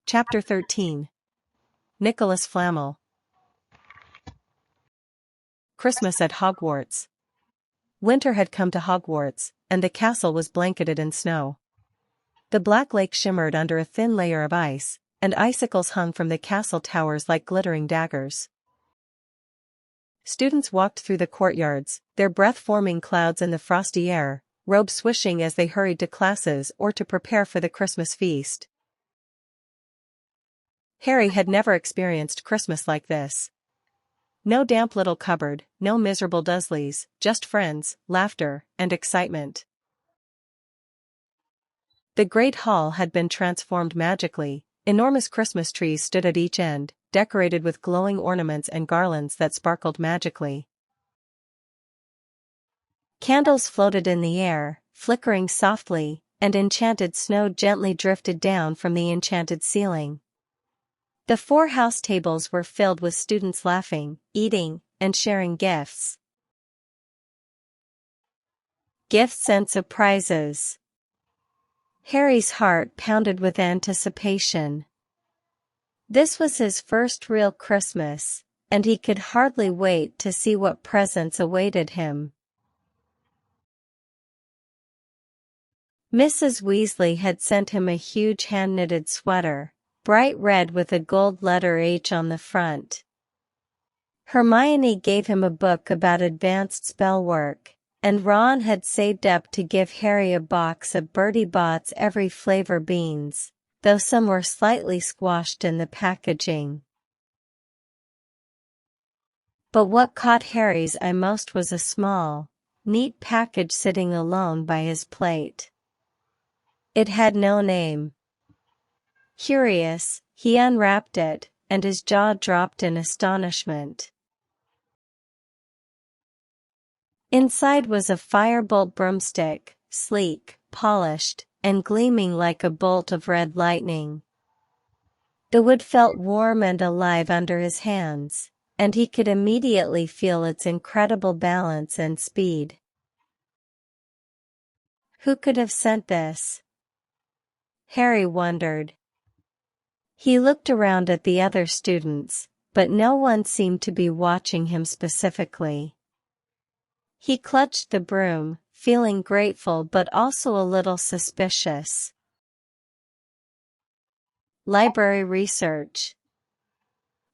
Chapter 13. Nicholas Flamel. Christmas at Hogwarts. Winter had come to Hogwarts, and the castle was blanketed in snow. The black lake shimmered under a thin layer of ice, and icicles hung from the castle towers like glittering daggers. Students walked through the courtyards, their breath forming clouds in the frosty air, robes swishing as they hurried to classes or to prepare for the Christmas feast. Harry had never experienced Christmas like this. No damp little cupboard, no miserable Dursleys, just friends, laughter, and excitement. The great hall had been transformed magically. Enormous Christmas trees stood at each end, decorated with glowing ornaments and garlands that sparkled magically. Candles floated in the air, flickering softly, and enchanted snow gently drifted down from the enchanted ceiling. The 4 house tables were filled with students laughing, eating, and sharing gifts. Gifts and surprises. Harry's heart pounded with anticipation. This was his first real Christmas, and he could hardly wait to see what presents awaited him. Mrs. Weasley had sent him a huge hand-knitted sweater, bright red with a gold letter H on the front. Hermione gave him a book about advanced spell work, and Ron had saved up to give Harry a box of Bertie Bott's every flavor beans, though some were slightly squashed in the packaging. But what caught Harry's eye most was a small, neat package sitting alone by his plate. It had no name. Curious, he unwrapped it, and his jaw dropped in astonishment. Inside was a firebolt broomstick, sleek, polished, and gleaming like a bolt of red lightning. The wood felt warm and alive under his hands, and he could immediately feel its incredible balance and speed. Who could have sent this? Harry wondered. He looked around at the other students, but no one seemed to be watching him specifically. He clutched the broom, feeling grateful but also a little suspicious. Library research.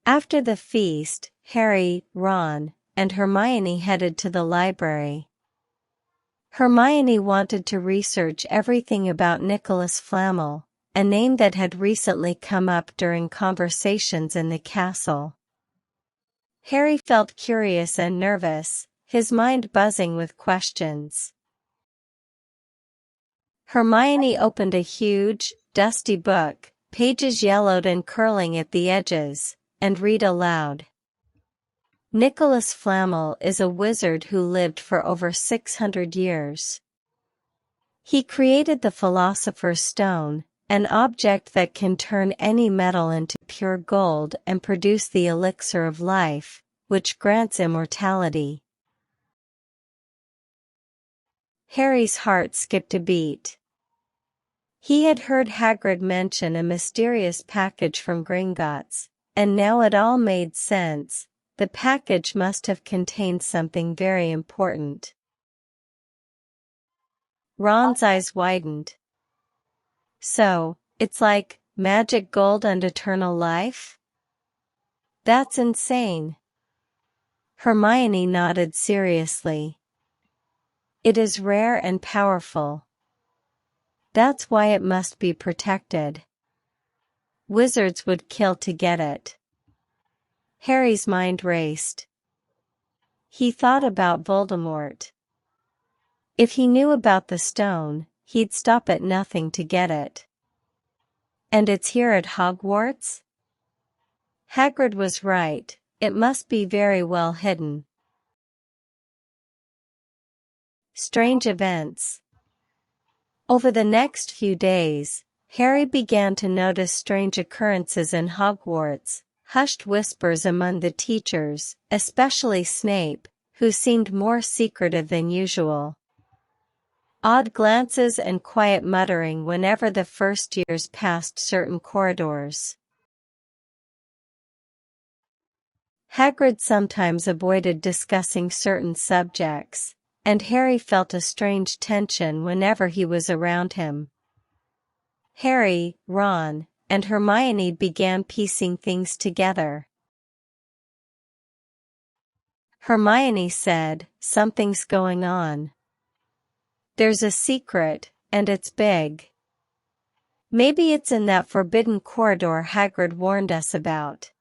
After the feast, Harry, Ron, and Hermione headed to the library. Hermione wanted to research everything about Nicholas Flamel, a name that had recently come up during conversations in the castle. Harry felt curious and nervous, his mind buzzing with questions. Hermione opened a huge, dusty book, pages yellowed and curling at the edges, and read aloud. Nicholas Flamel is a wizard who lived for over 600 years. He created the Philosopher's Stone, an object that can turn any metal into pure gold and produce the elixir of life, which grants immortality. Harry's heart skipped a beat. He had heard Hagrid mention a mysterious package from Gringotts, and now it all made sense. The package must have contained something very important. Ron's eyes widened. So, it's like magic gold and eternal life? That's insane. Hermione nodded seriously. It is rare and powerful. That's why it must be protected. Wizards would kill to get it. Harry's mind raced. He thought about Voldemort. If he knew about the stone, he'd stop at nothing to get it. And it's here at Hogwarts? Hagrid was right, it must be very well hidden. Strange events. Over the next few days, Harry began to notice strange occurrences in Hogwarts, hushed whispers among the teachers, especially Snape, who seemed more secretive than usual. Odd glances and quiet muttering whenever the first years passed certain corridors. Hagrid sometimes avoided discussing certain subjects, and Harry felt a strange tension whenever he was around him. Harry, Ron, and Hermione began piecing things together. Hermione said, "Something's going on. There's a secret, and it's big. Maybe it's in that forbidden corridor Hagrid warned us about."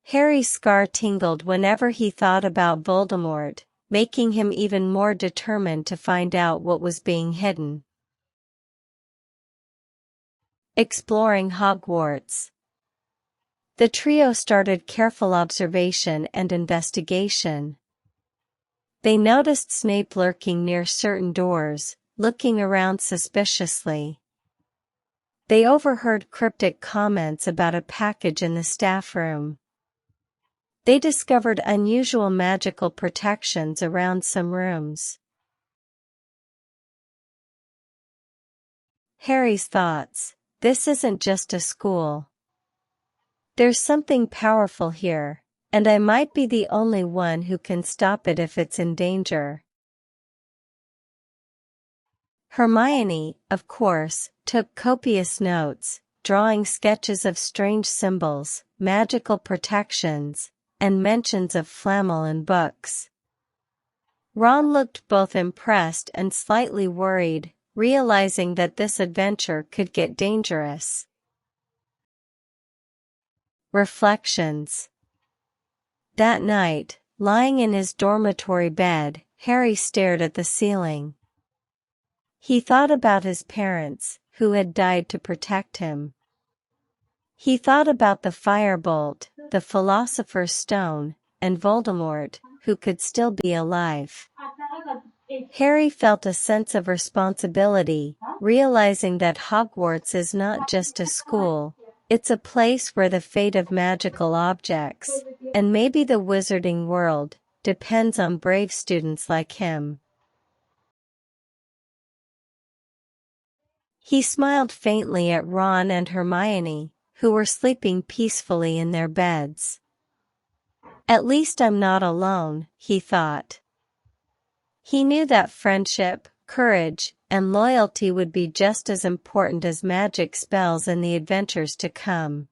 Harry's scar tingled whenever he thought about Voldemort, making him even more determined to find out what was being hidden. Exploring Hogwarts. The trio started careful observation and investigation. They noticed Snape lurking near certain doors, looking around suspiciously. They overheard cryptic comments about a package in the staff room. They discovered unusual magical protections around some rooms. Harry's thoughts: this isn't just a school. There's something powerful here, and I might be the only one who can stop it if it's in danger. Hermione, of course, took copious notes, drawing sketches of strange symbols, magical protections, and mentions of flamel in books. Ron looked both impressed and slightly worried, realizing that this adventure could get dangerous. Reflections. That night, lying in his dormitory bed, Harry stared at the ceiling. He thought about his parents, who had died to protect him. He thought about the firebolt, the Philosopher's Stone, and Voldemort, who could still be alive. Harry felt a sense of responsibility, realizing that Hogwarts is not just a school, it's a place where the fate of magical objects, and maybe the wizarding world, depends on brave students like him. He smiled faintly at Ron and Hermione, who were sleeping peacefully in their beds. At least I'm not alone, he thought. He knew that friendship, courage, and loyalty would be just as important as magic spells in the adventures to come.